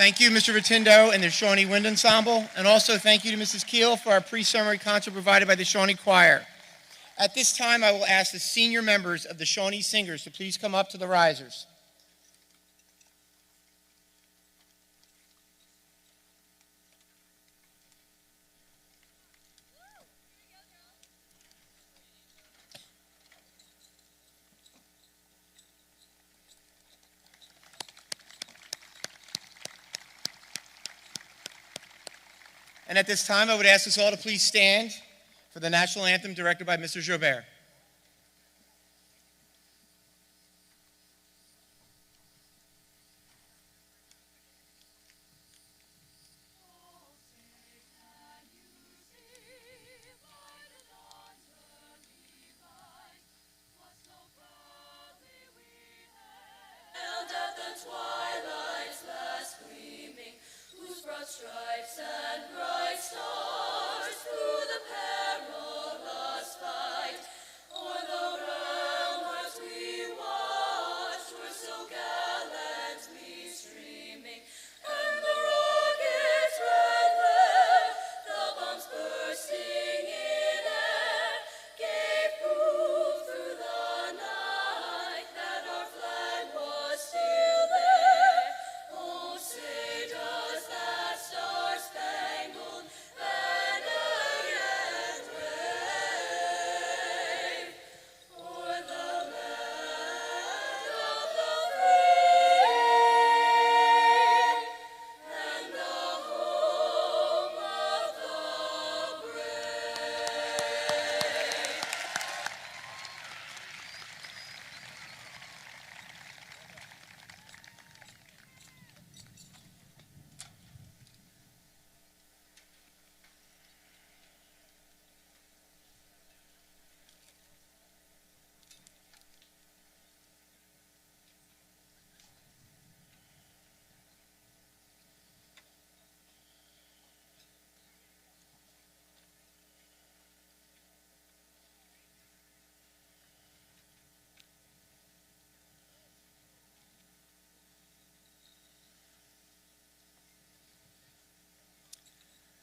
Thank you, Mr. Rotundo and the Shawnee Wind Ensemble, and also thank you to Mrs. Keel for our pre-ceremony concert provided by the Shawnee Choir. At this time, I will ask the senior members of the Shawnee Singers to please come up to the risers. And at this time, I would ask us all to please stand for the national anthem directed by Mr. Jobert. Stripes and bright stars through the perilous fight, o'er the ramparts we watched were so gallantly streaming, and the rockets' red glare, the bombs bursting in air, gave proof through the night that our flag was still there. Oh, say does that star-spangled banner yet wave o'er the land of the free and the home of the brave?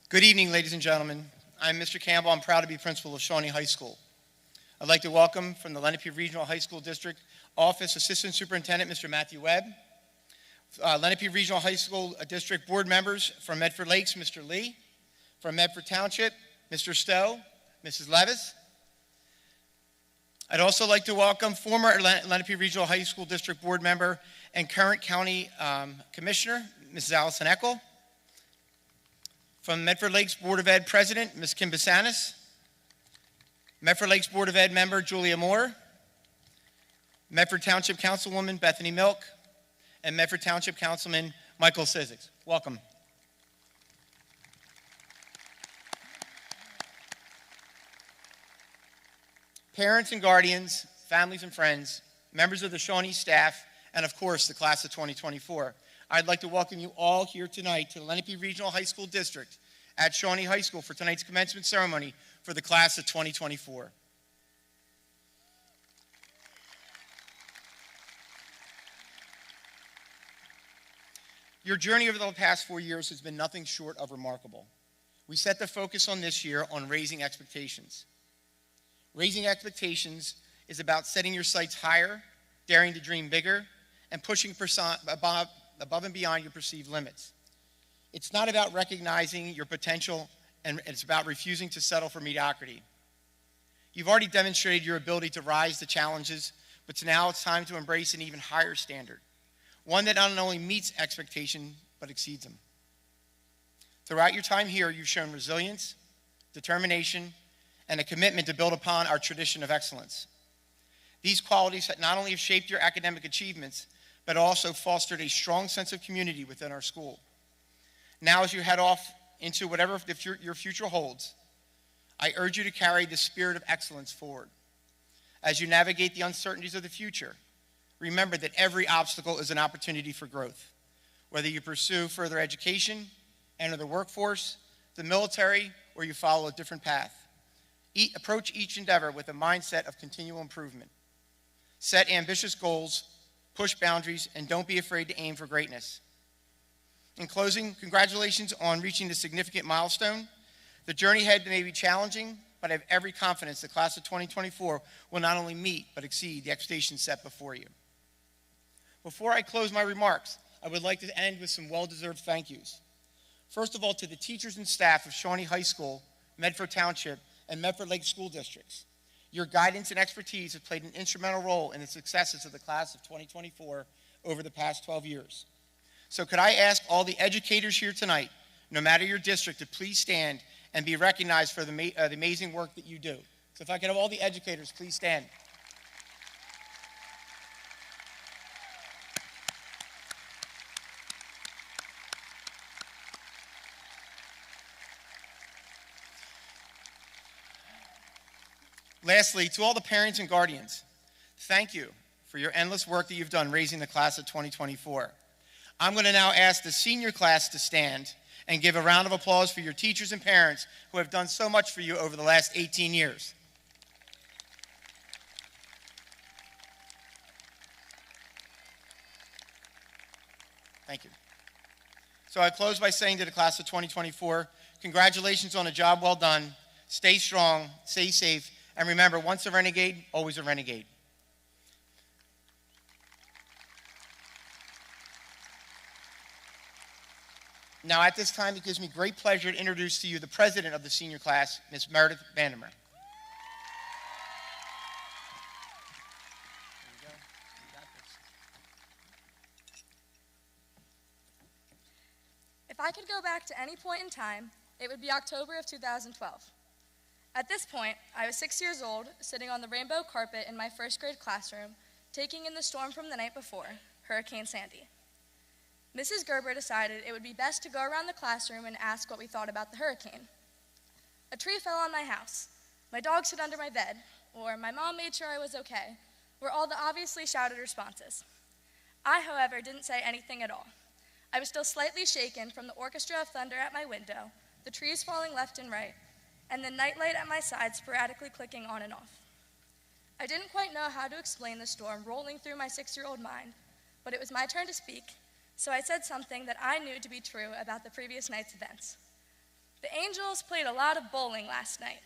Good evening, ladies and gentlemen. I'm Mr. Campbell. I'm proud to be principal of Shawnee High School. I'd like to welcome from the Lenape Regional High School District Office Assistant Superintendent, Mr. Matthew Webb. Lenape Regional High School District Board members from Medford Lakes, Mr. Lee. From Medford Township, Mr. Stowe, Mrs. Levis. I'd also like to welcome former Lenape Regional High School District Board member and current County Commissioner, Mrs. Allison Eckel. From Medford Lakes Board of Ed President, Ms. Kim Basanis. Medford Lakes Board of Ed member, Julia Moore. Medford Township Councilwoman, Bethany Milk. And Medford Township Councilman, Michael Sizzix. Welcome. Parents and guardians, families and friends, members of the Shawnee staff, and of course, the class of 2024. I'd like to welcome you all here tonight to the Lenape Regional High School District at Shawnee High School for tonight's commencement ceremony for the class of 2024. Your journey over the past 4 years has been nothing short of remarkable. We set the focus on this year on raising expectations. Raising expectations is about setting your sights higher, daring to dream bigger, and pushing above and beyond your perceived limits. It's not about recognizing your potential, and it's about refusing to settle for mediocrity. You've already demonstrated your ability to rise to challenges, but now it's time to embrace an even higher standard, one that not only meets expectation, but exceeds them. Throughout your time here, you've shown resilience, determination, and a commitment to build upon our tradition of excellence. These qualities not only have shaped your academic achievements, but also fostered a strong sense of community within our school. Now, as you head off into whatever your future holds, I urge you to carry the spirit of excellence forward. As you navigate the uncertainties of the future, remember that every obstacle is an opportunity for growth. Whether you pursue further education, enter the workforce, the military, or you follow a different path, approach each endeavor with a mindset of continual improvement. Set ambitious goals, push boundaries, and don't be afraid to aim for greatness. In closing, congratulations on reaching this significant milestone. The journey ahead may be challenging, but I have every confidence the class of 2024 will not only meet but exceed the expectations set before you. Before I close my remarks, I would like to end with some well-deserved thank yous. First of all, to the teachers and staff of Shawnee High School, Medford Township, and Medford Lake School Districts. Your guidance and expertise have played an instrumental role in the successes of the class of 2024 over the past 12 years. So could I ask all the educators here tonight, no matter your district, to please stand and be recognized for the amazing work that you do. So if I could have all the educators, please stand. Lastly, to all the parents and guardians, thank you for your endless work that you've done raising the class of 2024. I'm going to now ask the senior class to stand and give a round of applause for your teachers and parents who have done so much for you over the last 18 years. Thank you. So I close by saying to the class of 2024, congratulations on a job well done. Stay strong, stay safe, and remember, once a renegade, always a renegade. Now, at this time, it gives me great pleasure to introduce to you the president of the senior class, Ms. Meredith Vandermeer. If I could go back to any point in time, it would be October of 2012. At this point, I was 6 years old, sitting on the rainbow carpet in my first grade classroom, taking in the storm from the night before, Hurricane Sandy. Mrs. Gerber decided it would be best to go around the classroom and ask what we thought about the hurricane. A tree fell on my house, my dog hid under my bed, or my mom made sure I was okay, were all the obviously shouted responses. I, however, didn't say anything at all. I was still slightly shaken from the orchestra of thunder at my window, the trees falling left and right, and the nightlight at my side sporadically clicking on and off. I didn't quite know how to explain the storm rolling through my 6-year-old mind, but it was my turn to speak, so I said something that I knew to be true about the previous night's events. The Angels played a lot of bowling last night.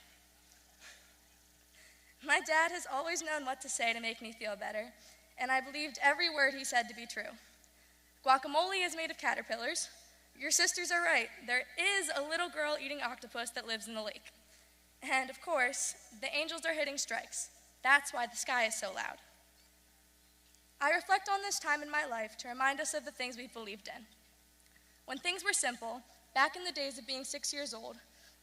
My dad has always known what to say to make me feel better, and I believed every word he said to be true. Guacamole is made of caterpillars. Your sisters are right. There is a little girl eating octopus that lives in the lake. And of course, the Angels are hitting strikes. That's why the sky is so loud. I reflect on this time in my life to remind us of the things we believed in. When things were simple, back in the days of being 6 years old,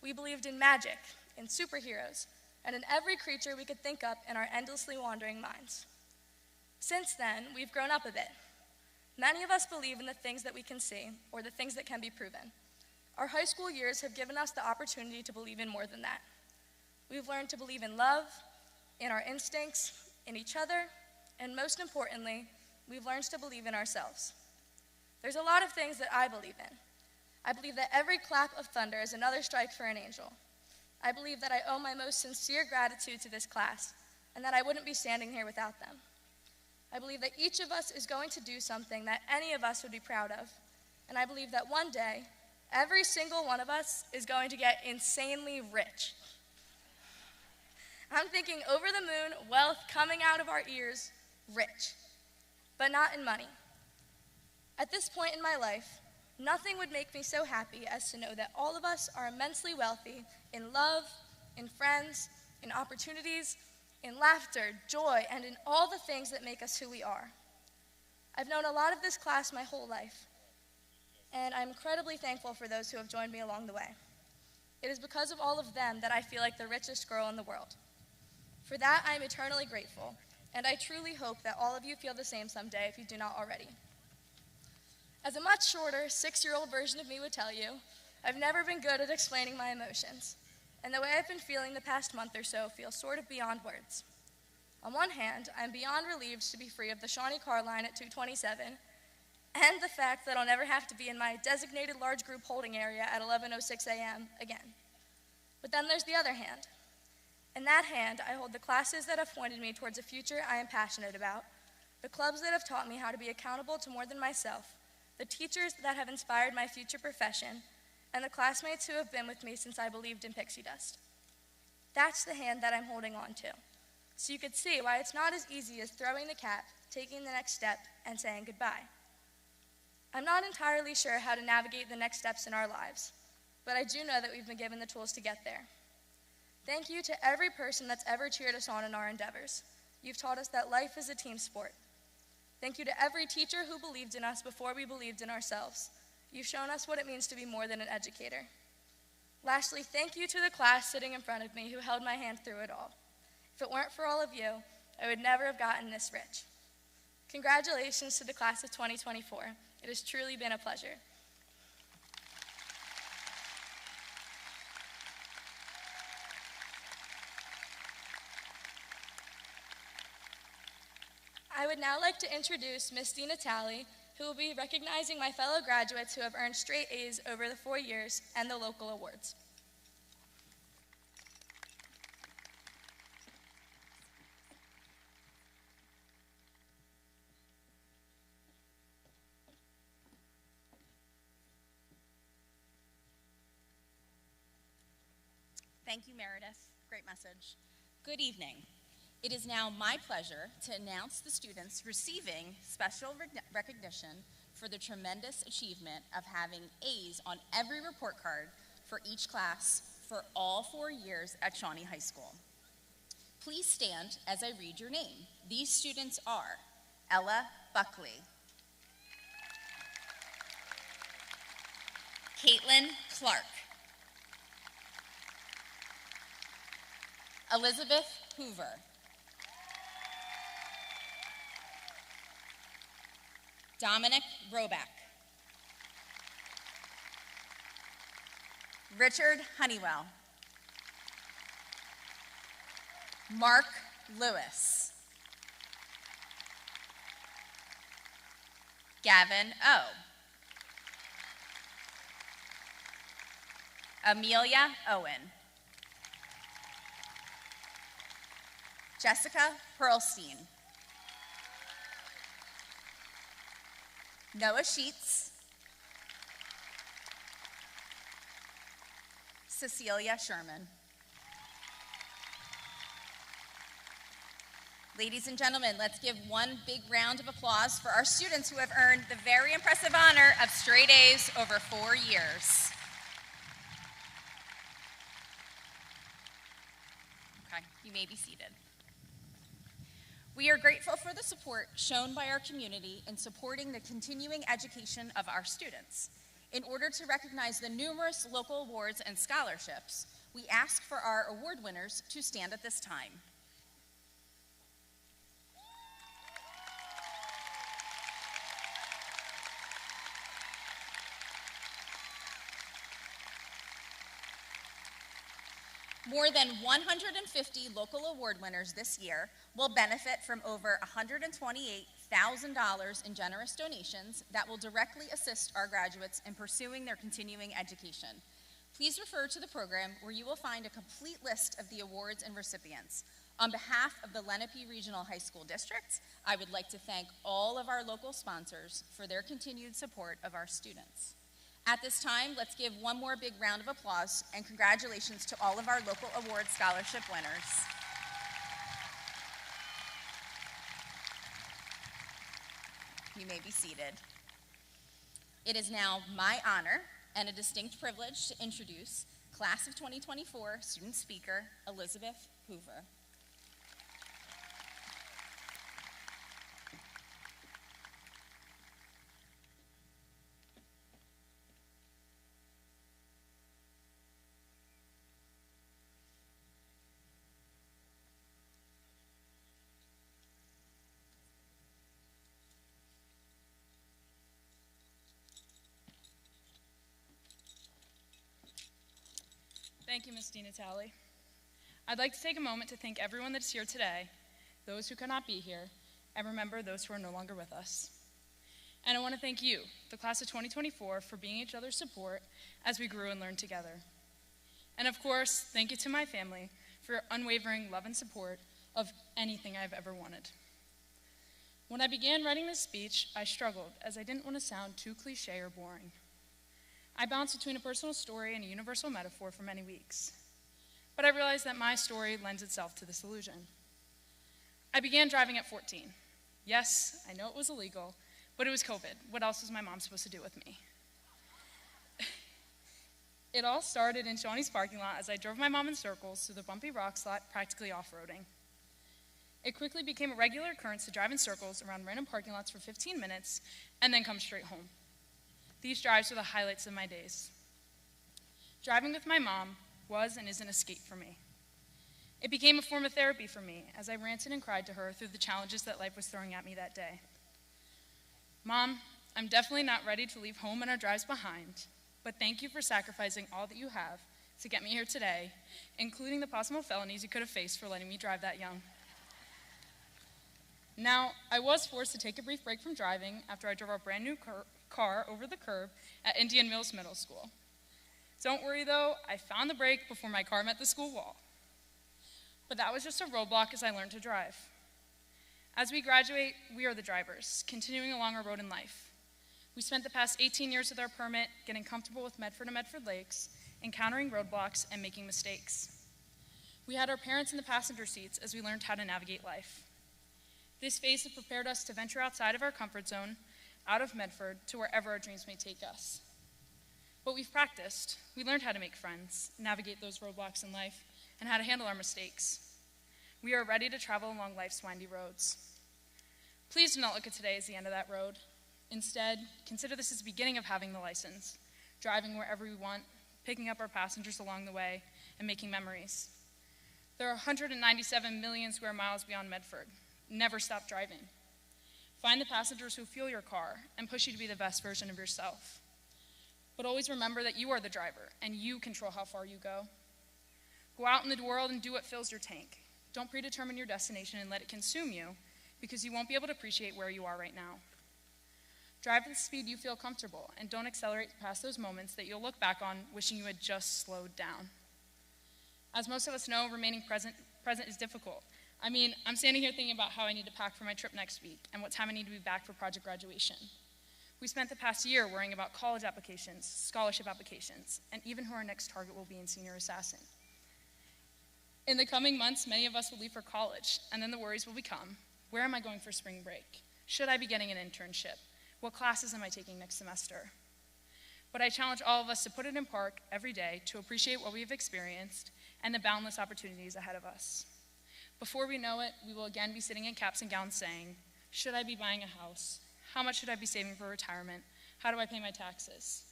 we believed in magic, in superheroes, and in every creature we could think up in our endlessly wandering minds. Since then, we've grown up a bit. Many of us believe in the things that we can see, or the things that can be proven. Our high school years have given us the opportunity to believe in more than that. We've learned to believe in love, in our instincts, in each other, and most importantly, we've learned to believe in ourselves. There's a lot of things that I believe in. I believe that every clap of thunder is another strike for an angel. I believe that I owe my most sincere gratitude to this class, and that I wouldn't be standing here without them. I believe that each of us is going to do something that any of us would be proud of, and I believe that one day, every single one of us is going to get insanely rich. I'm thinking over the moon, wealth coming out of our ears, rich, but not in money. At this point in my life, nothing would make me so happy as to know that all of us are immensely wealthy in love, in friends, in opportunities, in laughter, joy, and in all the things that make us who we are. I've known a lot of this class my whole life, and I'm incredibly thankful for those who have joined me along the way. It is because of all of them that I feel like the richest girl in the world. For that, I am eternally grateful, and I truly hope that all of you feel the same someday if you do not already. As a much shorter 6-year-old version of me would tell you, I've never been good at explaining my emotions, and the way I've been feeling the past month or so feels sort of beyond words. On one hand, I'm beyond relieved to be free of the Shawnee car line at 227, and the fact that I'll never have to be in my designated large group holding area at 11:06 a.m. again. But then there's the other hand. In that hand, I hold the classes that have pointed me towards a future I am passionate about, the clubs that have taught me how to be accountable to more than myself, the teachers that have inspired my future profession, and the classmates who have been with me since I believed in pixie dust. That's the hand that I'm holding on to. So you could see why it's not as easy as throwing the cap, taking the next step, and saying goodbye. I'm not entirely sure how to navigate the next steps in our lives, but I do know that we've been given the tools to get there. Thank you to every person that's ever cheered us on in our endeavors. You've taught us that life is a team sport. Thank you to every teacher who believed in us before we believed in ourselves. You've shown us what it means to be more than an educator. Lastly, thank you to the class sitting in front of me who held my hand through it all. If it weren't for all of you, I would never have gotten this rich. Congratulations to the class of 2024. It has truly been a pleasure. I would now like to introduce Ms. Dina Talley, who will be recognizing my fellow graduates who have earned straight A's over the 4 years and the local awards. Thank you, Meredith. Great message. Good evening. It is now my pleasure to announce the students receiving special recognition for the tremendous achievement of having A's on every report card for each class for all 4 years at Shawnee High School. Please stand as I read your name. These students are Ella Buckley, Caitlin Clark, Elizabeth Hoover, Dominic Roback, Richard Honeywell, Mark Lewis, Gavin O, Amelia Owen, Jessica Perlstein, Noah Sheets, Cecilia Sherman. Ladies and gentlemen, let's give one big round of applause for our students who have earned the very impressive honor of straight A's over 4 years. Okay, you may be seated. We are grateful for the support shown by our community in supporting the continuing education of our students. In order to recognize the numerous local awards and scholarships, we ask for our award winners to stand at this time. More than 150 local award winners this year will benefit from over $128,000 in generous donations that will directly assist our graduates in pursuing their continuing education. Please refer to the program where you will find a complete list of the awards and recipients. On behalf of the Lenape Regional High School District, I would like to thank all of our local sponsors for their continued support of our students. At this time, let's give one more big round of applause and congratulations to all of our local award scholarship winners. You may be seated. It is now my honor and a distinct privilege to introduce Class of 2024 student speaker, Elizabeth Hoover. Thank you, Ms. Dina Talley. I'd like to take a moment to thank everyone that's here today, those who could not be here, and remember those who are no longer with us. And I want to thank you, the class of 2024, for being each other's support as we grew and learned together. And of course, thank you to my family for your unwavering love and support of anything I've ever wanted. When I began writing this speech, I struggled as I didn't want to sound too cliche or boring. I bounced between a personal story and a universal metaphor for many weeks. But I realized that my story lends itself to this illusion. I began driving at 14. Yes, I know it was illegal, but it was COVID. What else was my mom supposed to do with me? It all started in Shawnee's parking lot as I drove my mom in circles through the bumpy rock slot, practically off-roading. It quickly became a regular occurrence to drive in circles around random parking lots for 15 minutes and then come straight home. These drives were the highlights of my days. Driving with my mom was and is an escape for me. It became a form of therapy for me as I ranted and cried to her through the challenges that life was throwing at me that day. Mom, I'm definitely not ready to leave home and our drives behind, but thank you for sacrificing all that you have to get me here today, including the possible felonies you could have faced for letting me drive that young. Now, I was forced to take a brief break from driving after I drove our brand new car over the curb at Indian Mills Middle School. Don't worry though, I found the brake before my car met the school wall. But that was just a roadblock as I learned to drive. As we graduate, we are the drivers, continuing along our road in life. We spent the past 18 years with our permit, getting comfortable with Medford and Medford Lakes, encountering roadblocks and making mistakes. We had our parents in the passenger seats as we learned how to navigate life. This phase has prepared us to venture outside of our comfort zone, out of Medford, to wherever our dreams may take us. But we've practiced. We learned how to make friends, navigate those roadblocks in life, and how to handle our mistakes. We are ready to travel along life's windy roads. Please do not look at today as the end of that road. Instead, consider this as the beginning of having the license, driving wherever we want, picking up our passengers along the way, and making memories. There are 197 million square miles beyond Medford. Never stop driving. Find the passengers who fuel your car and push you to be the best version of yourself. But always remember that you are the driver, and you control how far you go. Go out in the world and do what fills your tank. Don't predetermine your destination and let it consume you, because you won't be able to appreciate where you are right now. Drive at the speed you feel comfortable, and don't accelerate past those moments that you'll look back on wishing you had just slowed down. As most of us know, remaining present is difficult. I mean, I'm standing here thinking about how I need to pack for my trip next week and what time I need to be back for project graduation. We spent the past year worrying about college applications, scholarship applications, and even who our next target will be in Senior Assassin. In the coming months, many of us will leave for college, and then the worries will become, where am I going for spring break? Should I be getting an internship? What classes am I taking next semester? But I challenge all of us to put it in park every day to appreciate what we have experienced and the boundless opportunities ahead of us. Before we know it, we will again be sitting in caps and gowns saying, should I be buying a house? How much should I be saving for retirement? How do I pay my taxes?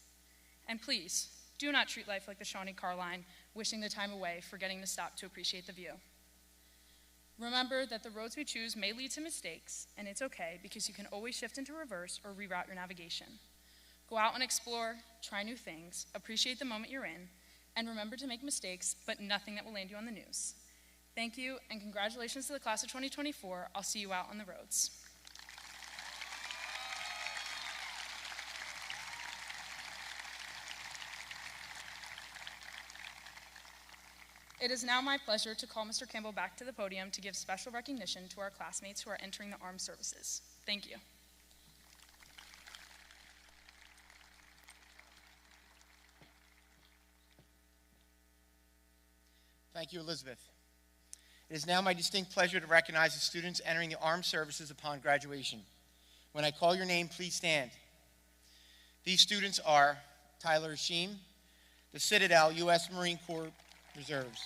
And please, do not treat life like the Shawnee car line, wishing the time away, forgetting to stop to appreciate the view. Remember that the roads we choose may lead to mistakes, and it's okay because you can always shift into reverse or reroute your navigation. Go out and explore, try new things, appreciate the moment you're in, and remember to make mistakes, but nothing that will land you on the news. Thank you, and congratulations to the class of 2024. I'll see you out on the roads. It is now my pleasure to call Mr. Campbell back to the podium to give special recognition to our classmates who are entering the armed services. Thank you. Thank you, Elizabeth. It is now my distinct pleasure to recognize the students entering the armed services upon graduation. When I call your name, please stand. These students are Tyler Sheem, the Citadel U.S. Marine Corps Reserves.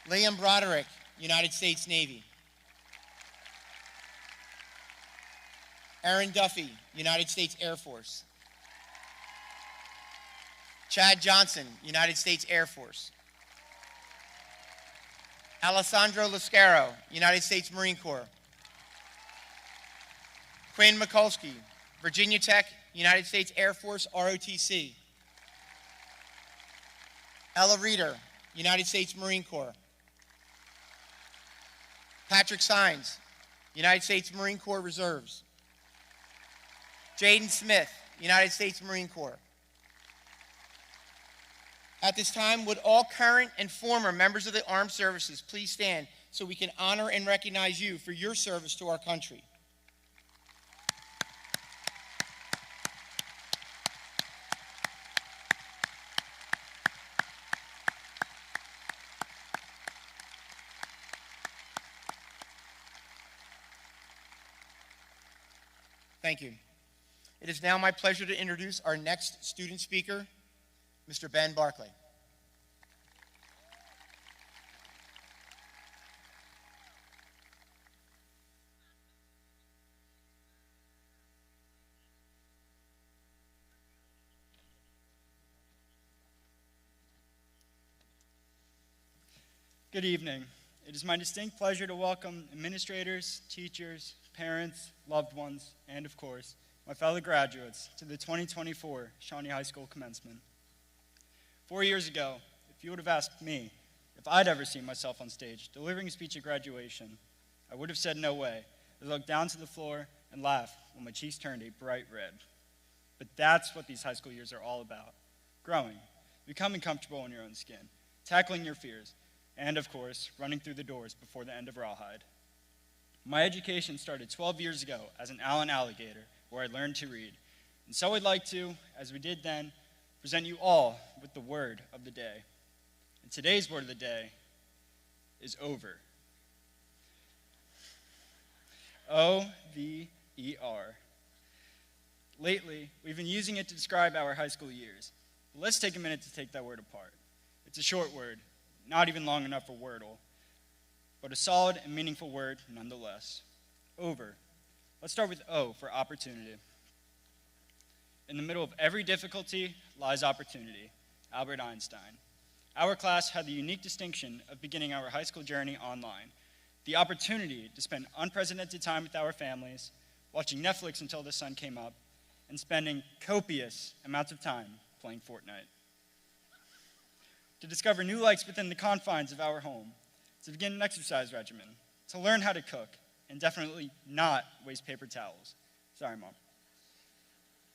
Liam Broderick, United States Navy. Aaron Duffy, United States Air Force. Chad Johnson, United States Air Force. Alessandro Lascaro, United States Marine Corps. Quinn Mikulski, Virginia Tech, United States Air Force, ROTC. Ella Reeder, United States Marine Corps. Patrick Sines, United States Marine Corps Reserves. Jaden Smith, United States Marine Corps. At this time, would all current and former members of the armed services please stand so we can honor and recognize you for your service to our country. Thank you. It is now my pleasure to introduce our next student speaker, Mr. Ben Barclay. Good evening. It is my distinct pleasure to welcome administrators, teachers, parents, loved ones, and of course, my fellow graduates to the 2024 Shawnee High School commencement. 4 years ago, if you would have asked me if I'd ever seen myself on stage delivering a speech at graduation, I would have said no way, as I looked down to the floor and laughed when my cheeks turned a bright red. But that's what these high school years are all about: growing, becoming comfortable in your own skin, tackling your fears, and of course, running through the doors before the end of rawhide. My education started 12 years ago as an Allen alligator, where I learned to read. And so I'd like to, as we did then, present you all with the word of the day. And today's word of the day is over. O-V-E-R. Lately, we've been using it to describe our high school years. But let's take a minute to take that word apart. It's a short word, not even long enough for Wordle, but a solid and meaningful word nonetheless. Over. Let's start with O for opportunity. In the middle of every difficulty lies opportunity. Albert Einstein. Our class had the unique distinction of beginning our high school journey online. The opportunity to spend unprecedented time with our families, watching Netflix until the sun came up, and spending copious amounts of time playing Fortnite. To discover new likes within the confines of our home, to begin an exercise regimen, to learn how to cook, and definitely not waste paper towels. Sorry, Mom.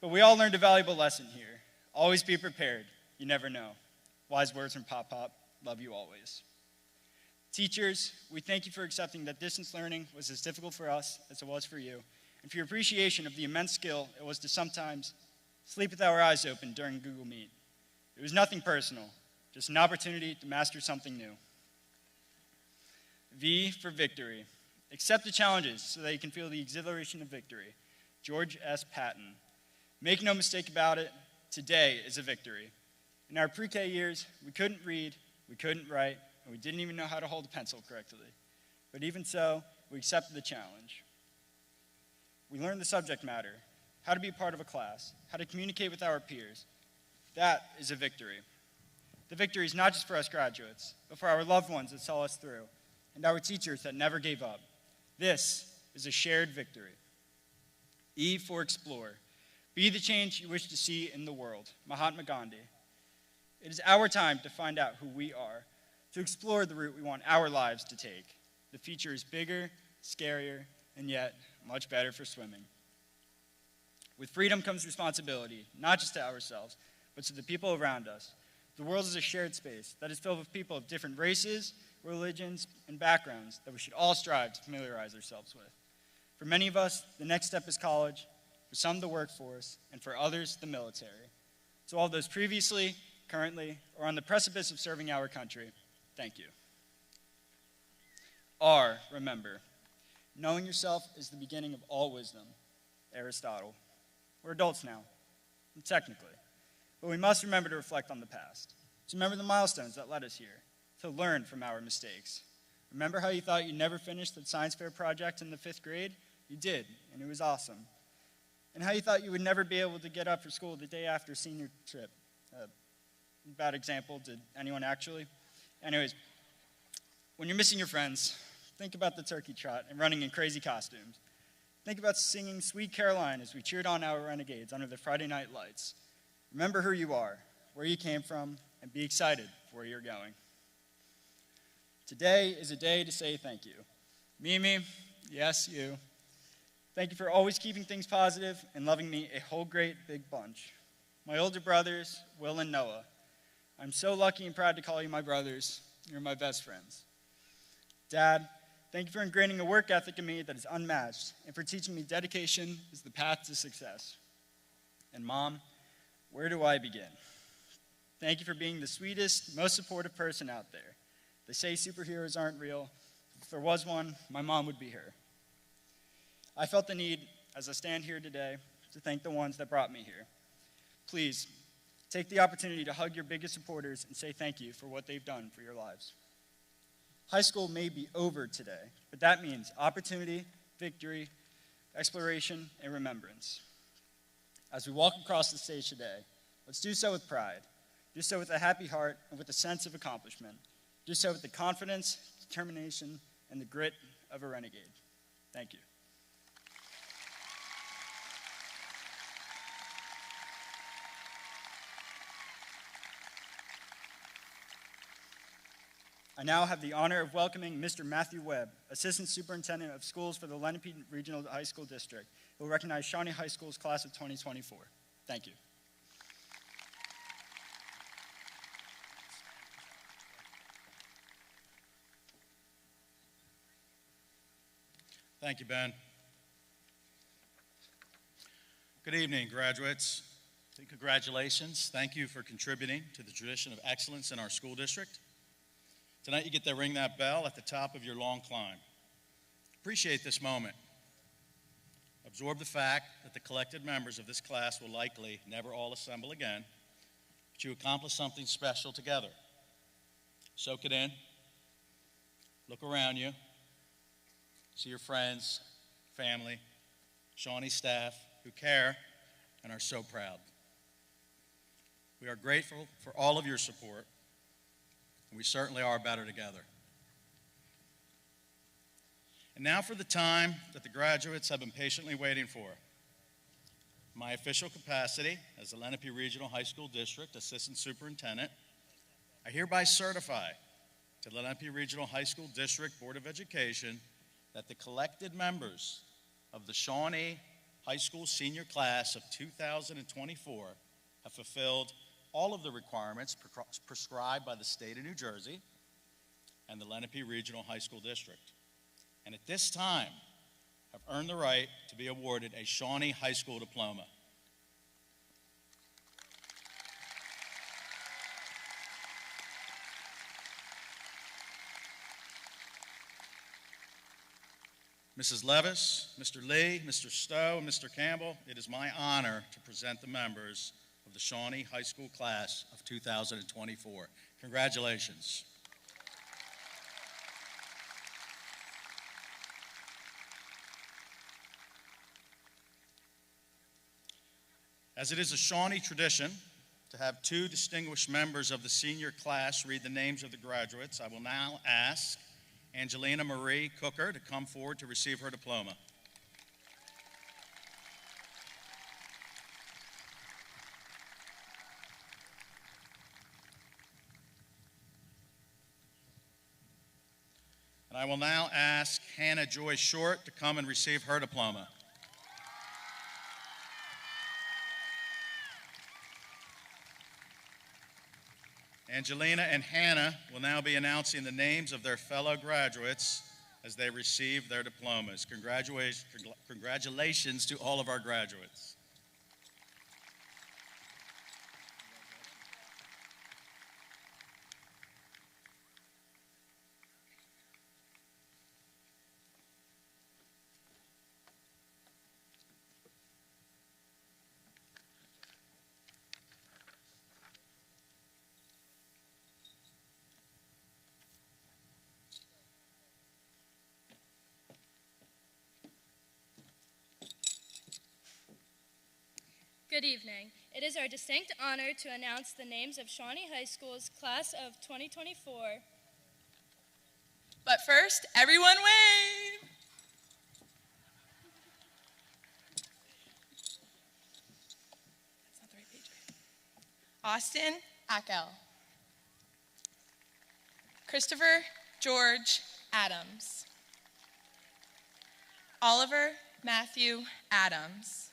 But we all learned a valuable lesson here. Always be prepared. You never know. Wise words from Pop Pop. Love you always. Teachers, we thank you for accepting that distance learning was as difficult for us as it was for you, and for your appreciation of the immense skill it was to sometimes sleep with our eyes open during Google Meet. It was nothing personal, just an opportunity to master something new. V for victory. Accept the challenges so that you can feel the exhilaration of victory. George S. Patton. Make no mistake about it, today is a victory. In our pre-K years, we couldn't read, we couldn't write, and we didn't even know how to hold a pencil correctly. But even so, we accepted the challenge. We learned the subject matter, how to be a part of a class, how to communicate with our peers. That is a victory. The victory is not just for us graduates, but for our loved ones that saw us through, and our teachers that never gave up. This is a shared victory. E for explore. Be the change you wish to see in the world. Mahatma Gandhi. It is our time to find out who we are, to explore the route we want our lives to take. The future is bigger, scarier, and yet much better for swimming. With freedom comes responsibility, not just to ourselves, but to the people around us. The world is a shared space that is filled with people of different races, religions, and backgrounds that we should all strive to familiarize ourselves with. For many of us, the next step is college, for some the workforce, and for others, the military. To all those previously, currently, or on the precipice of serving our country, thank you. R, remember. Knowing yourself is the beginning of all wisdom. Aristotle. We're adults now, technically, but we must remember to reflect on the past, to remember the milestones that led us here, to learn from our mistakes. Remember how you thought you'd never finish the science fair project in the 5th grade? You did, and it was awesome. And how you thought you would never be able to get up for school the day after senior trip. Bad example, did anyone actually? Anyways, when you're missing your friends, think about the turkey trot and running in crazy costumes. Think about singing Sweet Caroline as we cheered on our renegades under the Friday night lights. Remember who you are, where you came from, and be excited for where you're going. Today is a day to say thank you. Mimi, yes, you. Thank you for always keeping things positive and loving me a whole great big bunch. My older brothers, Will and Noah. I'm so lucky and proud to call you my brothers. You're my best friends. Dad, thank you for ingraining a work ethic in me that is unmatched and for teaching me dedication is the path to success. And Mom, where do I begin? Thank you for being the sweetest, most supportive person out there. They say superheroes aren't real. If there was one, my mom would be her. I felt the need, as I stand here today, to thank the ones that brought me here. Please, take the opportunity to hug your biggest supporters and say thank you for what they've done for your lives. High school may be over today, but that means opportunity, victory, exploration, and remembrance. As we walk across the stage today, let's do so with pride. Do so with a happy heart and with a sense of accomplishment. Do so with the confidence, determination, and the grit of a renegade. Thank you. I now have the honor of welcoming Mr. Matthew Webb, Assistant Superintendent of Schools for the Lenape Regional High School District, who will recognize Shawnee High School's class of 2024. Thank you. Thank you, Ben. Good evening, graduates. Congratulations. Thank you for contributing to the tradition of excellence in our school district. Tonight you get to ring that bell at the top of your long climb. Appreciate this moment. Absorb the fact that the collected members of this class will likely never all assemble again, but you accomplished something special together. Soak it in. Look around you. See your friends, family, Shawnee staff who care and are so proud. We are grateful for all of your support, and we certainly are better together. And now for the time that the graduates have been patiently waiting for. My official capacity as the Lenape Regional High School District Assistant Superintendent, I hereby certify to the Lenape Regional High School District Board of Education that the collected members of the Shawnee High School Senior Class of 2024 have fulfilled all of the requirements prescribed by the state of New Jersey and the Lenape Regional High School District, and at this time have earned the right to be awarded a Shawnee High School diploma. Mrs. Levis, Mr. Lee, Mr. Stowe, and Mr. Campbell, it is my honor to present the members of the Shawnee High School Class of 2024. Congratulations. As it is a Shawnee tradition to have two distinguished members of the senior class read the names of the graduates, I will now ask Angelina Marie Cooker to come forward to receive her diploma. And I will now ask Hannah Joy Short to come and receive her diploma. Angelina and Hannah will now be announcing the names of their fellow graduates as they receive their diplomas. Congratulations to all of our graduates. Good evening. It is our distinct honor to announce the names of Shawnee High School's class of 2024. But first, everyone wave! That's not the right page. Austin Ackel. Christopher George Adams. Oliver Matthew Adams.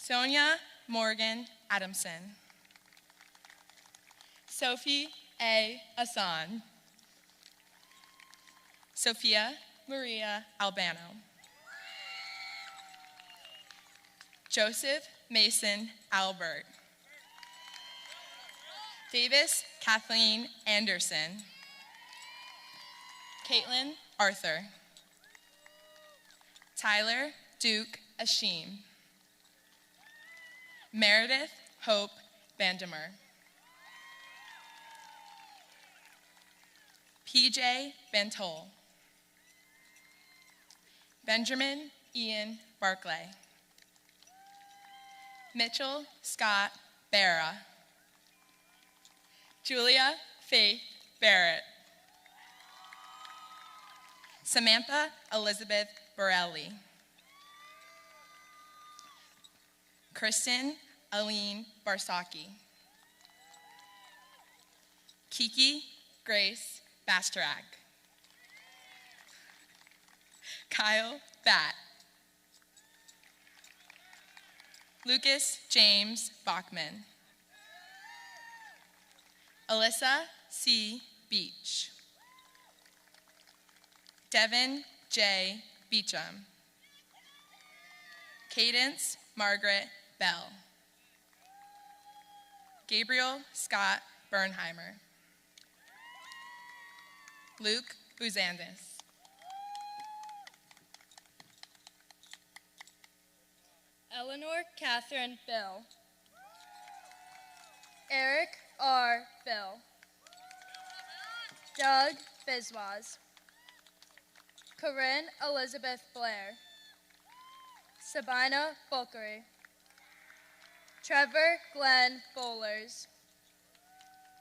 Sonia Morgan Adamson. Sophie A. Asan. Sophia Maria Albano. Joseph Mason Albert. Davis Kathleen Anderson. Caitlin Arthur. Tyler Duke Ashim. Meredith Hope Bandemer. PJ Bentol. Benjamin Ian Barclay. Mitchell Scott Barra. Julia Faith Barrett. Samantha Elizabeth Borelli. Kristen Aline Barsaki. Kiki Grace Basterak. Kyle Batt. Lucas James Bachman. Alyssa C. Beach. Devin J. Beecham. Cadence Margaret Bell. Gabriel Scott Bernheimer. Luke Buzandis. Eleanor Catherine Bill. Eric R. Bill. Doug Biswas. Corinne Elizabeth Blair. Sabina Bulkery. Trevor Glenn Bowlers.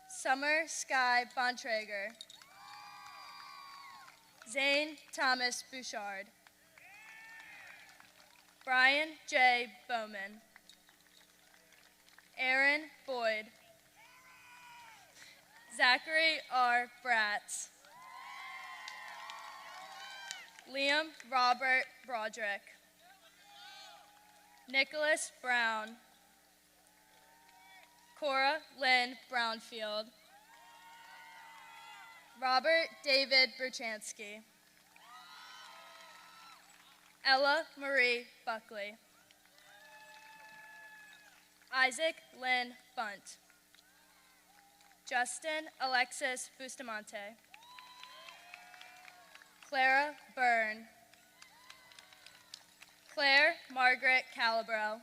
Summer Sky Bontrager. Zane Thomas Bouchard. Brian J. Bowman. Aaron Boyd. Zachary R. Bratz. Liam Robert Broderick. Nicholas Brown. Cora Lynn Brownfield. Robert David Bruchansky. Ella Marie Buckley. Isaac Lynn Bunt. Justin Alexis Bustamante. Clara Byrne. Claire Margaret Calabro.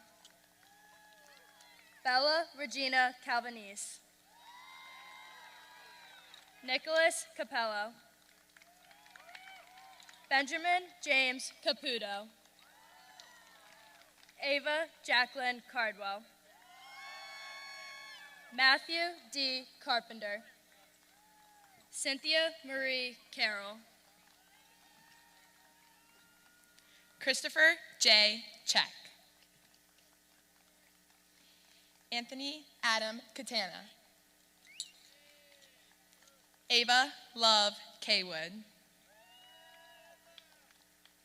Bella Regina Calvanese. Nicholas Capello. Benjamin James Caputo. Ava Jacqueline Cardwell. Matthew D. Carpenter. Cynthia Marie Carroll. Christopher J. Check. Anthony Adam Katana. Ava Love Kaywood.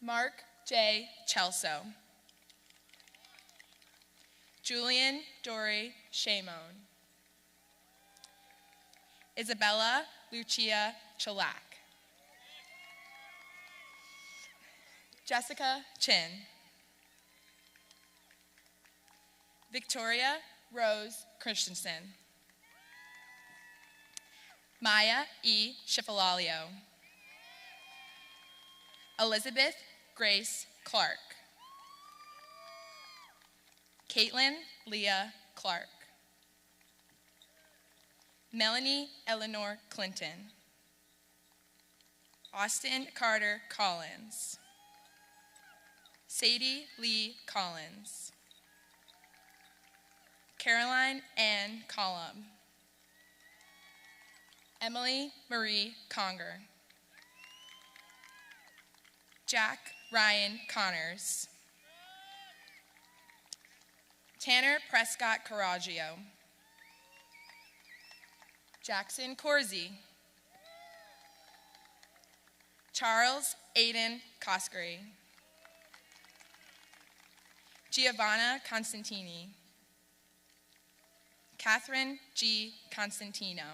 Mark J. Chelso. Julian Dory Shamone. Isabella Lucia Chalak. Jessica Chin. Victoria Rose Christensen. Maya E. Schifalalio. Elizabeth Grace Clark. Caitlin Leah Clark. Melanie Eleanor Clinton. Austin Carter Collins. Sadie Lee Collins. Caroline Ann Collum. Emily Marie Conger. Jack Ryan Connors. Tanner Prescott Carraggio. Jackson Corsi. Charles Aiden Coskery. Giovanna Constantini. Catherine G. Constantino.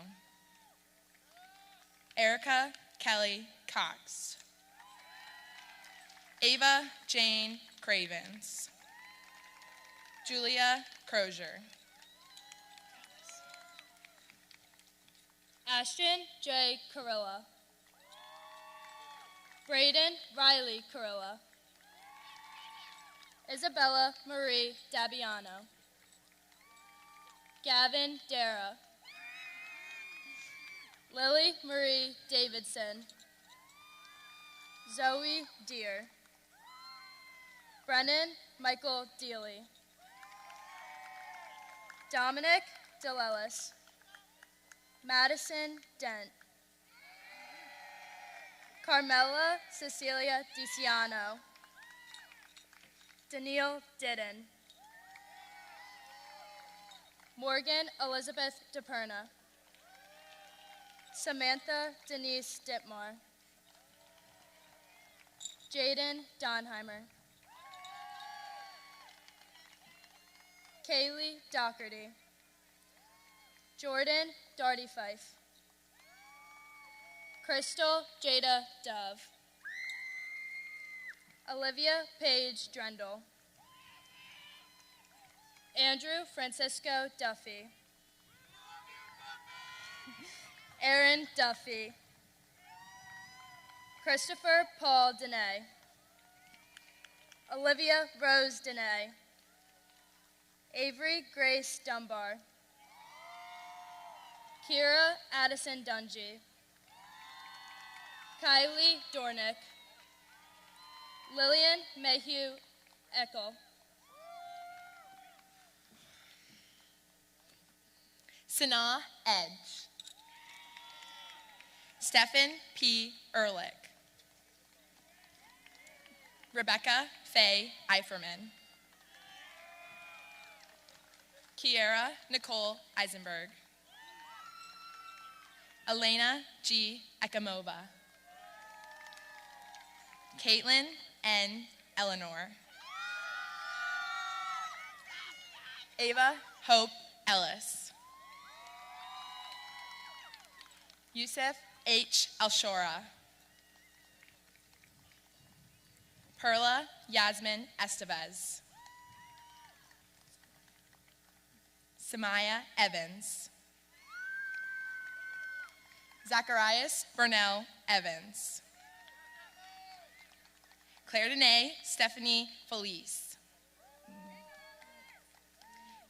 Erica Kelly Cox. Ava Jane Cravens. Julia Crozier. Ashton J. Carilla. Braden Riley Carilla. Isabella Marie Dabiano. Gavin Dara. Lily Marie Davidson. Zoe Deer. Brennan Michael Deely. Dominic DeLellis. Madison Dent. Carmela Cecilia DiCiano. Danielle Didden. Morgan Elizabeth DePerna. Samantha Denise Dittmar. Jaden Donheimer. Kaylee Doherty. Jordan Darty Fife. Crystal Jada Dove. Olivia Paige Drendel. Andrew Francisco Duffy. Aaron Duffy. Christopher Paul Dene. Olivia Rose Dene. Avery Grace Dunbar. Kira Addison Dungy. Kylie Dornick. Lillian Mayhew Eckel. Sanaa Edge. Stephen P. Ehrlich. Rebecca Faye Eiferman. Kiera Nicole Eisenberg. Elena G. Ekamova. Caitlin N. Eleanor. Ava Hope Ellis. Yusuf H. Alshora. Perla Yasmin Estevez. Samaya Evans. Zacharias Burnell Evans. Claire Dene Stephanie Felice.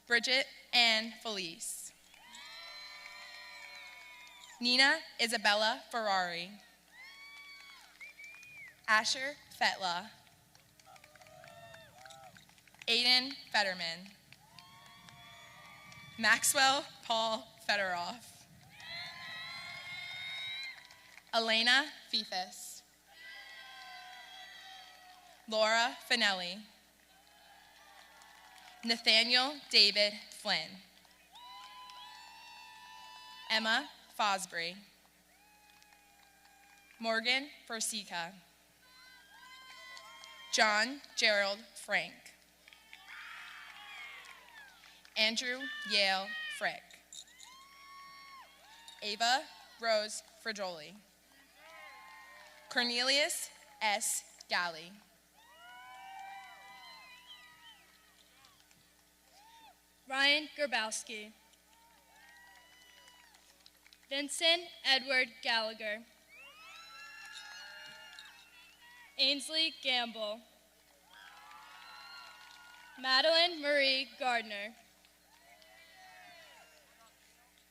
Bridget Ann Felice. Nina Isabella Ferrari. Asher Fetla. Aiden Fetterman. Maxwell Paul Federoff. Elena Fifis. Laura Finelli. Nathaniel David Flynn. Emma Fosbury. Morgan Forsica. John Gerald Frank. Andrew Yale Frick. Ava Rose Frigoli. Cornelius S. Galley. Ryan Grabowski. Vincent Edward Gallagher. Ainsley Gamble. Madeline Marie Gardner.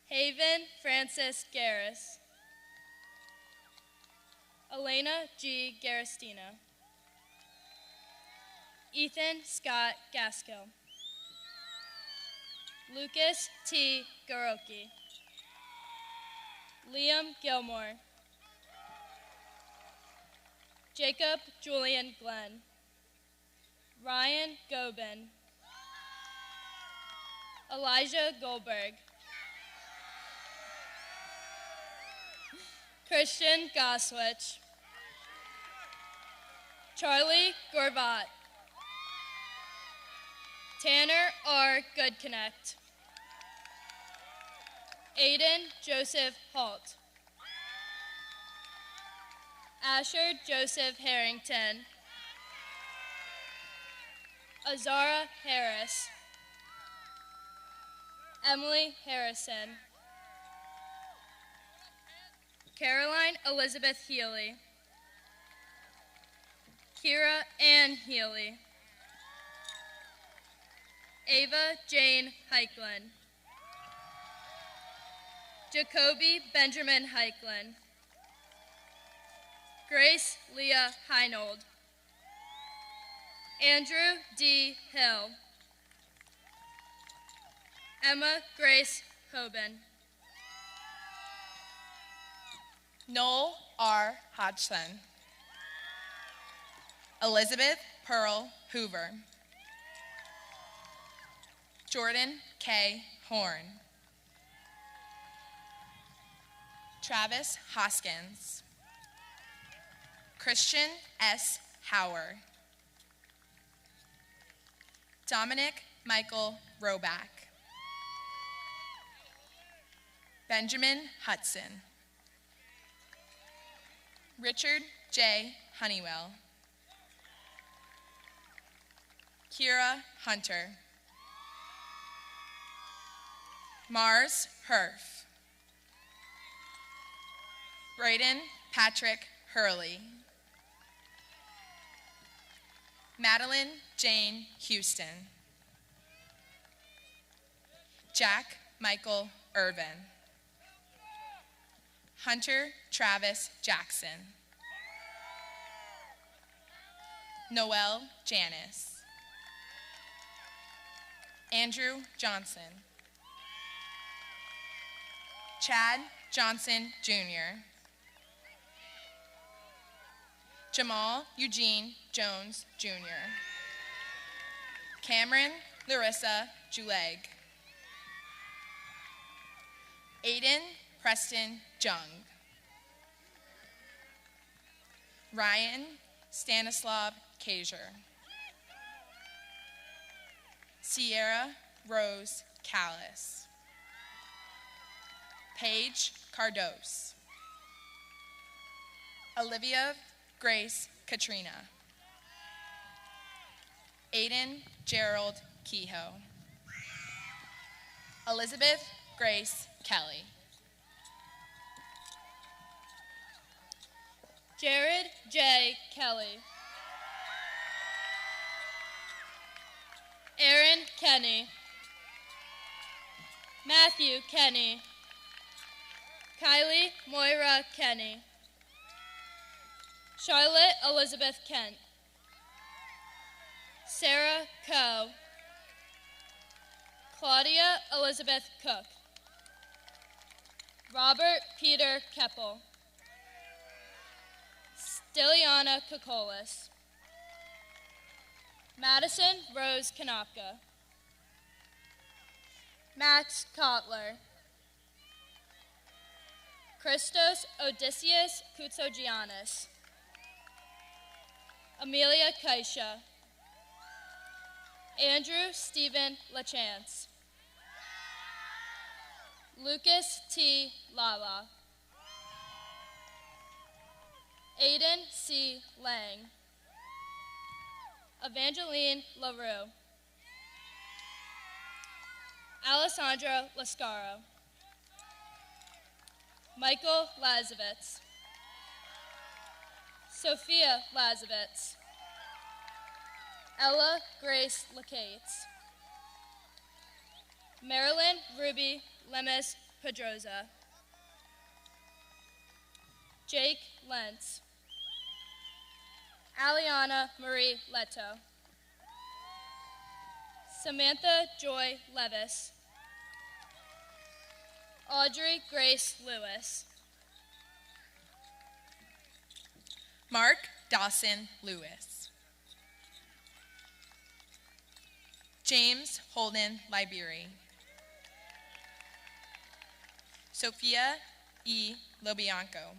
Haven Francis Garris. Elena G. Garristina. Ethan Scott Gaskill. Lucas T. Garoki. Liam Gilmore. Jacob Julian Glenn. Ryan Gobin. Elijah Goldberg. Christian Goswich. Charlie Gorbat. Tanner R. Goodconnect. Aiden Joseph Holt. Asher Joseph Harrington. Azara Harris. Emily Harrison. Caroline Elizabeth Healy. Kira Ann Healy. Ava Jane Heiklin. Jacoby Benjamin Heiklin. Grace Leah Heinold. Andrew D. Hill. Emma Grace Hoban. Noel R. Hodgson. Elizabeth Pearl Hoover. Jordan K. Horn. Travis Hoskins. Christian S. Howard. Dominic Michael Roback. Benjamin Hudson. Richard J. Honeywell. Kira Hunter. Mars Herf. Braden Patrick Hurley. Madeline Jane Houston. Jack Michael Irvin. Hunter Travis Jackson. Noel Janice. Andrew Johnson. Chad Johnson Jr. Jamal Eugene Jones Jr. Cameron Larissa Juleg. Aiden Preston Jung. Ryan Stanislav Kazier. Sierra Rose Callis. Paige Cardos. Olivia Grace Katrina. Aiden Gerald Kehoe. Elizabeth Grace Kelly. Jared J. Kelly. Aaron Kenny. Matthew Kenny. Kylie Moira Kenny. Charlotte Elizabeth Kent. Sarah Coe. Claudia Elizabeth Cook. Robert Peter Keppel. Stiliana Kokolis. Madison Rose Kanopka. Max Kotler. Christos Odysseus Koutsogiannis. Amelia Kaisha. Andrew Stephen LaChance. Lucas T. Lala. Aiden C. Lang. Evangeline LaRue. Alessandra Lascaro. Michael Lazovitz. Sophia Lazovitz. Ella Grace Lacates. Marilyn Ruby Lemes Pedroza. Jake Lentz. Aliana Marie Leto. Samantha Joy Levis. Audrey Grace Lewis. Mark Dawson Lewis. James Holden Liberi. Sophia E. Lobianco.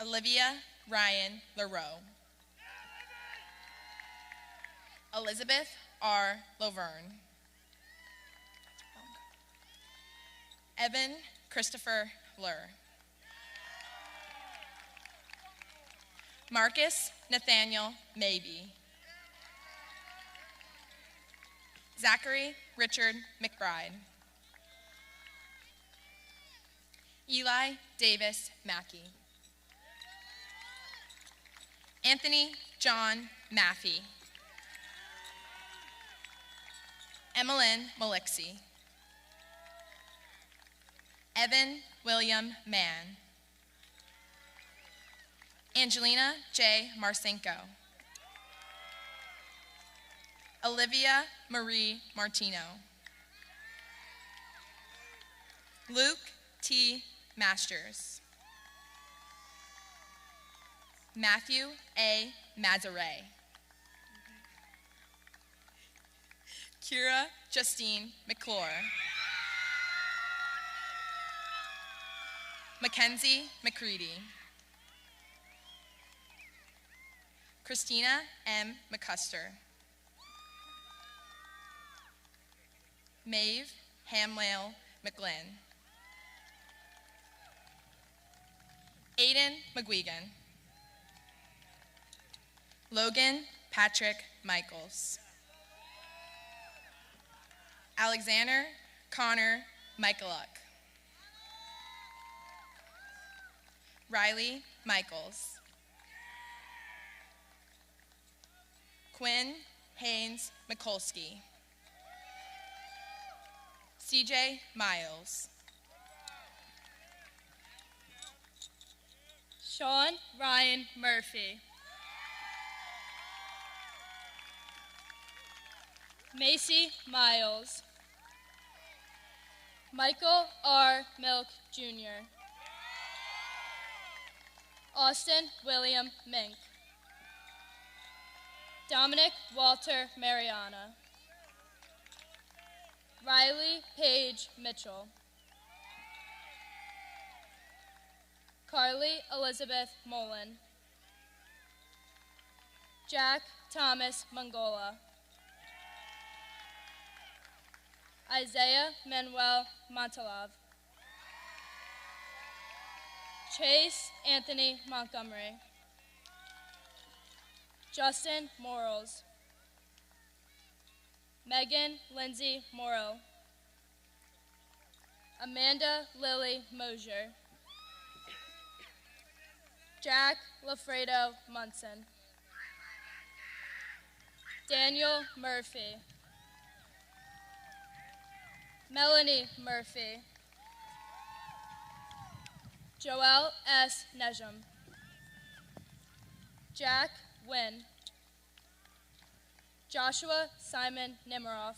Olivia Ryan LaRoe. Elizabeth R. Loverne. Evan Christopher Blur. Marcus Nathaniel Maybe. Zachary Richard McBride. Eli Davis Mackey. Anthony John Maffey. Emmeline Malixie. Evan William Mann. Angelina J. Marcinko. Olivia Marie Martino. Luke T. Masters. Matthew A. Mazaret. Kira Justine McClure. Mackenzie McCready. Christina M. McCuster. Maeve Hamlale McGlynn. Aiden McGuigan. Logan Patrick Michaels. Alexander Connor Michaeluk. Riley Michaels. Quinn Haynes Mikulski. CJ Miles. Sean Ryan Murphy. Macy Miles. Michael R. Milk Jr. Austin William Mink. Dominic Walter Mariana. Riley Paige Mitchell. Carly Elizabeth Mullen. Jack Thomas Mongola. Isaiah Manuel Montalov. Chase Anthony Montgomery. Justin Morals. Megan Lindsay Morrow. Amanda Lily Mosier. Jack Lafredo Munson. Daniel Murphy. Melanie Murphy. Joelle S. Nejum. Jack Wynn. Joshua Simon Nemiroff.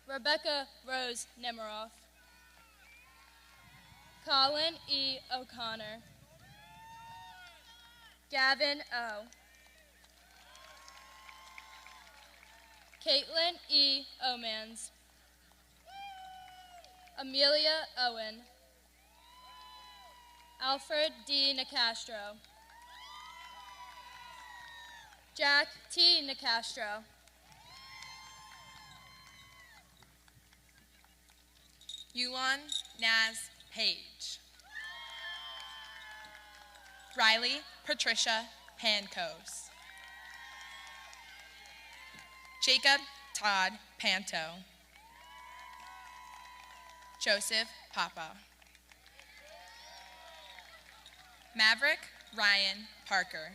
Rebecca Rose Nemiroff. Colin E. O'Connor. Gavin O. Caitlin E. Omans. Amelia Owen. Alfred D. Nicastro. Jack T. Nicastro. Yulon Naz Page. Riley Patricia Pancos. Jacob Todd Panto. Joseph Papa. Maverick Ryan Parker.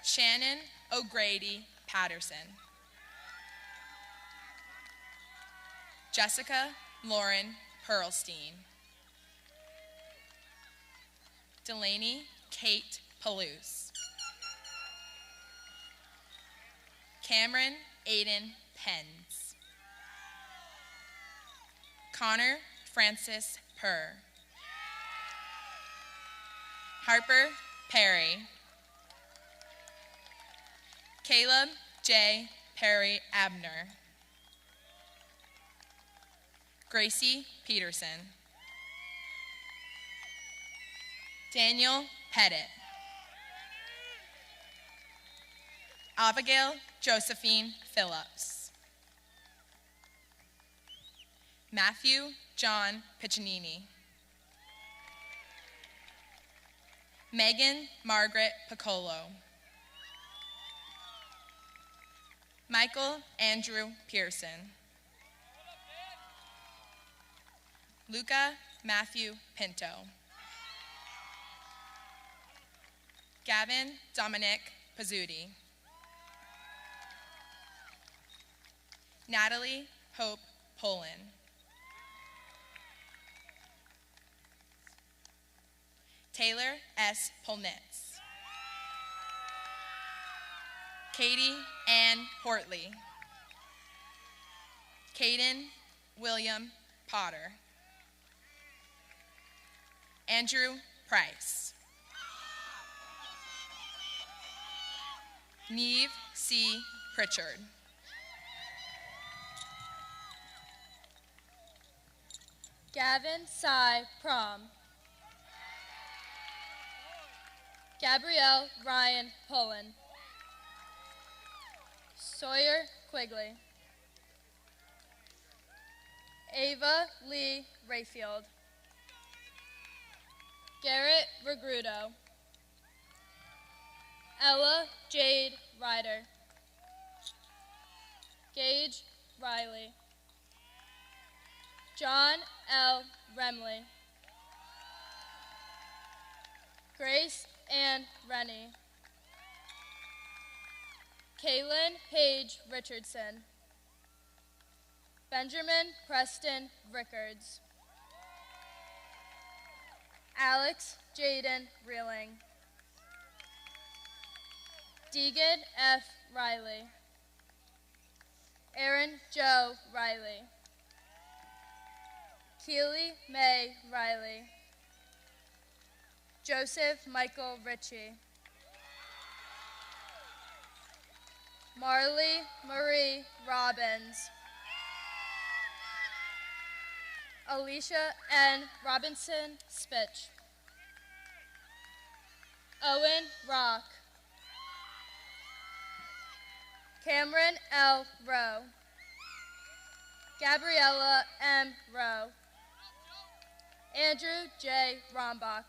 Shannon O'Grady Patterson. Jessica Lauren Pearlstein. Delaney Kate Palouse. Cameron Aiden Penns. Connor Francis Purr. Harper Perry. Caleb J. Perry Abner. Gracie Peterson. Daniel Pettit. Abigail Josephine Phillips. Matthew John Piccinini. Megan Margaret Piccolo. Michael Andrew Pearson. Luca Matthew Pinto. Gavin Dominic Pizzuti. Natalie Hope Poland. Taylor S. Polnitz. Katie Ann Portley. Caden William Potter. Andrew Price. Neve C. Pritchard. Gavin Cy Prom. Gabrielle Ryan Pullen. Sawyer Quigley. Ava Lee Rayfield. Garrett Regrudo. Ella Jade Ryder. Gage Riley. John L. Remley. Grace Ann Rennie. Kaylin Paige Richardson. Benjamin Preston Rickards. Alex Jaden Reeling. Deegan F. Riley. Aaron Joe Riley. Keely May Riley. Joseph Michael Ritchie. Marley Marie Robbins. Alicia N. Robinson Spitch. Owen Rock. Cameron L. Rowe. Gabriella M. Rowe. Andrew J. Rombach.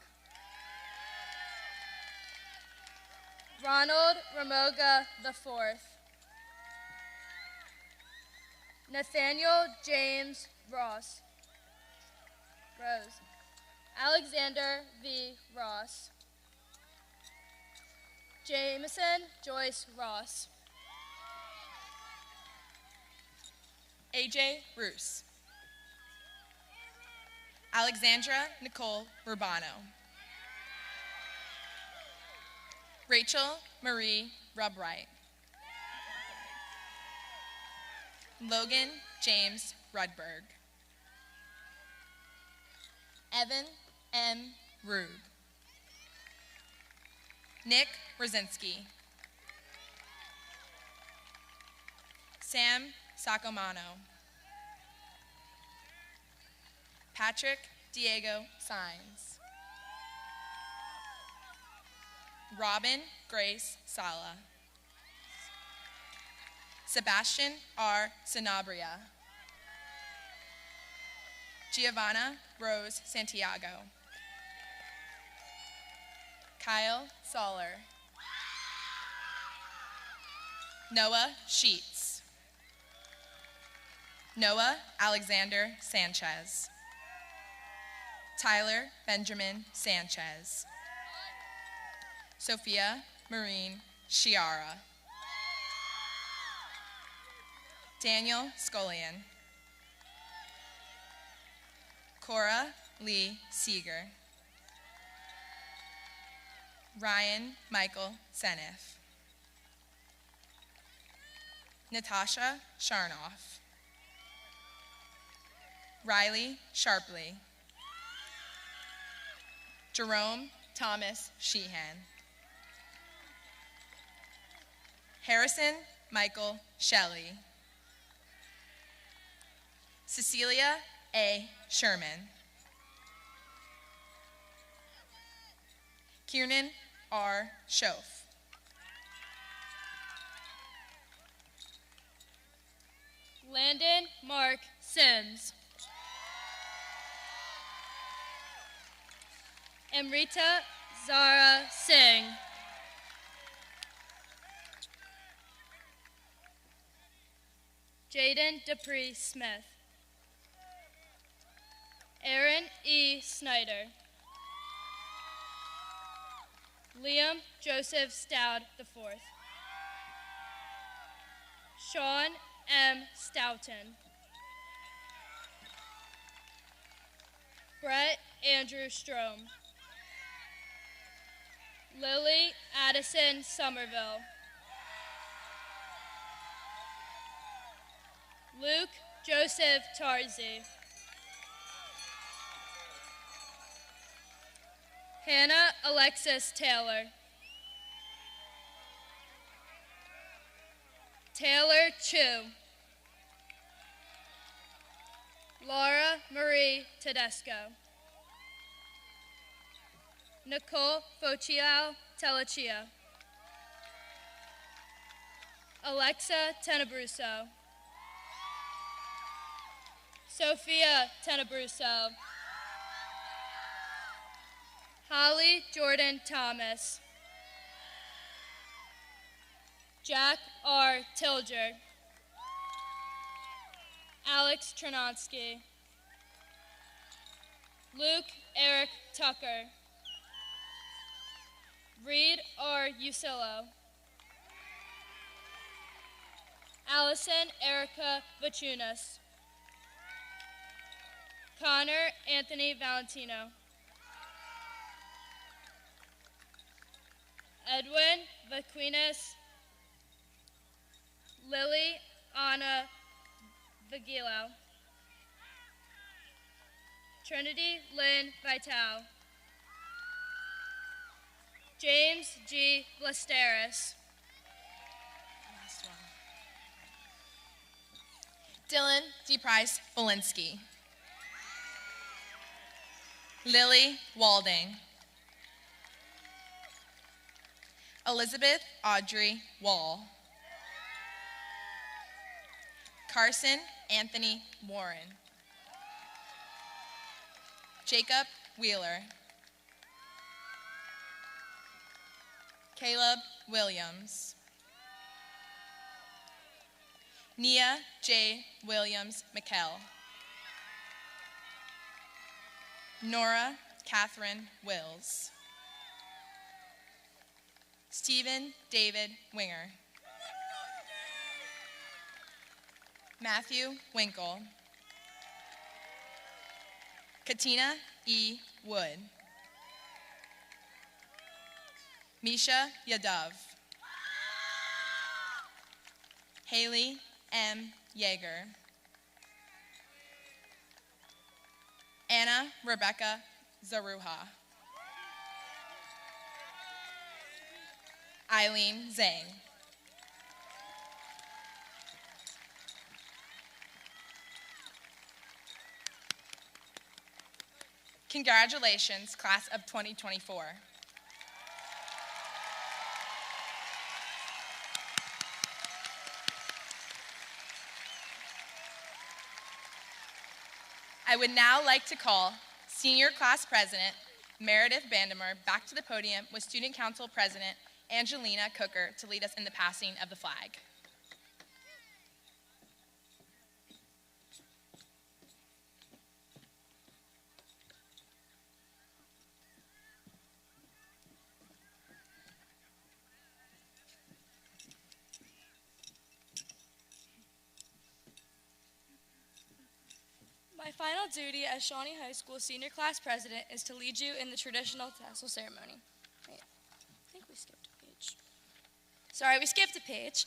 Ronald Ramoga IV. Nathaniel James Rose. Alexander V. Ross. Jameson Joyce Ross. AJ Roos. Alexandra Nicole Rubano. Rachel Marie Rubwright. Logan James Rudberg. Evan M. Rube. Nick Rosinski. Sam Sacomano. Patrick Diego Sines. Robin Grace Sala. Sebastian R. Sanabria. Giovanna Rose Santiago. Kyle Soller. Noah Sheets. Noah Alexander Sanchez. Tyler Benjamin Sanchez. Sophia Marine Chiara. Daniel Scullion. Cora Lee Seeger. Ryan Michael Senef. Natasha Sharnoff. Riley Sharpley. Jerome Thomas Sheehan. Harrison Michael Shelley. Cecilia A. Sherman. Kiernan R. Schoaf. Landon Mark Sims. Amrita Zara Singh. Jaden Dupree Smith. Aaron E. Snyder. Liam Joseph Stout IV. Sean M. Stoughton. Brett Andrew Strom. Lily Addison Somerville. Luke Joseph Tarzi. Hannah Alexis Taylor. Taylor Chu. Laura Marie Tedesco. Nicole Focial Telechia. Alexa Tenebruso. Sophia Tenebruso. Holly Jordan Thomas. Jack R. Tilger. Alex Trononsky. Luke Eric Tucker. Reed R. Usillo. Allison Erica Vachunas. Connor Anthony Valentino. Edwin Vaquinas. Lily Anna Vigilo. Trinity Lynn Vital. James G. Blasteris. Dylan D. Price Belinsky. Lily Walding. Elizabeth Audrey Wall. Carson Anthony Warren. Jacob Wheeler. Caleb Williams. Nia J. Williams McKell. Nora Catherine Wills. Stephen David Winger. Matthew Winkle. Katina E. Wood. Misha Yadav. Haley M. Yeager. Anna Rebecca Zaruha. Eileen Zhang. Congratulations, class of 2024. I would now like to call Senior Class President Meredith Bandemer back to the podium with Student Council President Angelina Cooker to lead us in the passing of the flag. My final duty as Shawnee High School Senior Class President is to lead you in the traditional tassel ceremony. Wait, I think we skipped a page. Sorry, we skipped a page.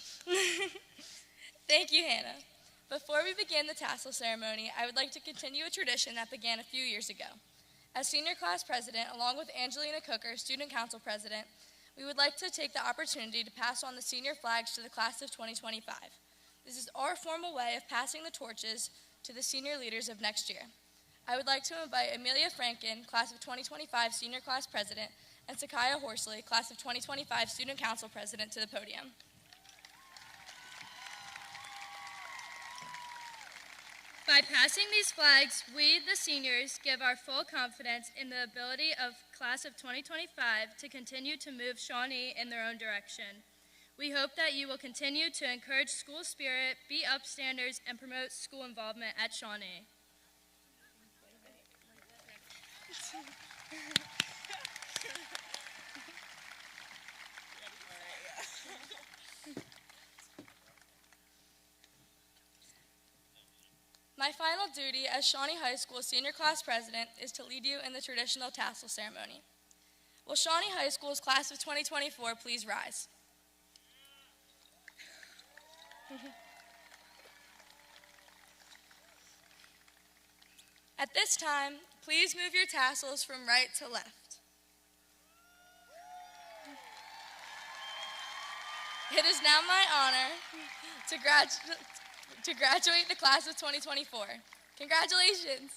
Thank you, Hannah. Before we begin the tassel ceremony, I would like to continue a tradition that began a few years ago. As Senior Class President, along with Angelina Cooker, Student Council President, we would like to take the opportunity to pass on the senior flags to the class of 2025. This is our formal way of passing the torches to the senior leaders of next year. I would like to invite Amelia Franken, Class of 2025 Senior Class President, and Sakaya Horsley, Class of 2025 Student Council President, to the podium. By passing these flags, we, the seniors, give our full confidence in the ability of class of 2025 to continue to move Shawnee in their own direction. We hope that you will continue to encourage school spirit, be upstanders, and promote school involvement at Shawnee. My final duty as Shawnee High School Senior Class President is to lead you in the traditional tassel ceremony. Will Shawnee High School's class of 2024 please rise? At this time, please move your tassels from right to left. It is now my honor to graduate the class of 2024. Congratulations.